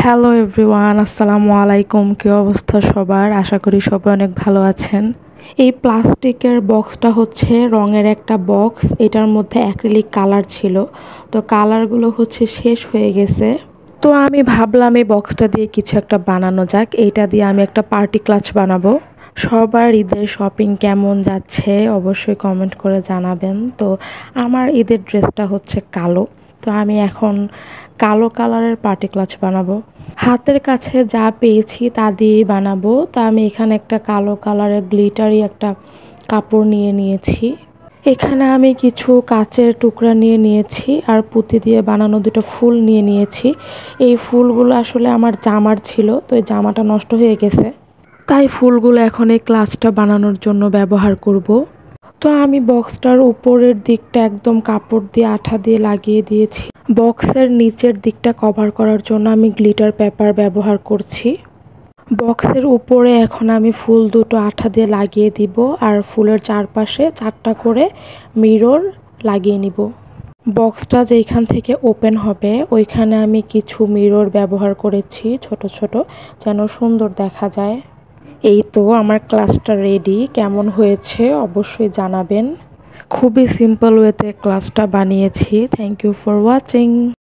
Hello everyone, আসসালামু আলাইকুম। কী অবস্থা সবার? আশা করি সবাই অনেক ভালো আছেন। এই প্লাস্টিকের বক্সটা হচ্ছে রঙের একটা বক্স। এটার মধ্যে অ্যাক্রিলিক কালার ছিল, তো কালারগুলো হচ্ছে শেষ হয়ে গেছে। তো আমি ভাবলাম এই বক্সটা দিয়ে কিছু একটা বানানো যাক। এইটা দিয়ে আমি একটা পার্টি ক্লাচ বানাবো। সবার ঈদের শপিং কেমন যাচ্ছে অবশ্যই কমেন্ট করে জানাবেন। তো আমার ঈদের ড্রেসটা হচ্ছে কালো, তো আমি এখন কালো কালারের পার্টি ক্লাচ বানাবো। হাতের কাছে যা পেয়েছি তা দিয়েই বানাবো। তো আমি এখানে একটা কালো কালারের গ্লিটারি একটা কাপড় নিয়ে নিয়েছি। এখানে আমি কিছু কাচের টুকরা নিয়ে নিয়েছি আর পুঁতি দিয়ে বানানো দুটো ফুল নিয়ে নিয়েছি। এই ফুলগুলো আসলে আমার জামার ছিল, তো এই জামাটা নষ্ট হয়ে গেছে, তাই ফুলগুলো এখন এই ক্লাচটা বানানোর জন্য ব্যবহার করব। তো আমি বক্সটার উপরের দিকটা একদম কাপড় দিয়ে আঠা দিয়ে লাগিয়ে দিয়েছি। বক্সের নিচের দিকটা কভার করার জন্য আমি গ্লিটার পেপার ব্যবহার করছি। বক্সের উপরে এখন আমি ফুল দুটো আঠা দিয়ে লাগিয়ে দিব আর ফুলের চারপাশে 4টা করে মিরর লাগিয়ে নিব। বক্সটা যেখান থেকে ওপেন হবে ওইখানে আমি কিছু মিরর ব্যবহার করেছি ছোট ছোট, যেন সুন্দর দেখা যায়। এই তো আমার ক্লাসটা রেডি। কেমন হয়েছে অবশ্যই জানাবেন। খুবই সিম্পল ওয়েতে ক্লাসটা বানিয়েছি। Thank you for watching.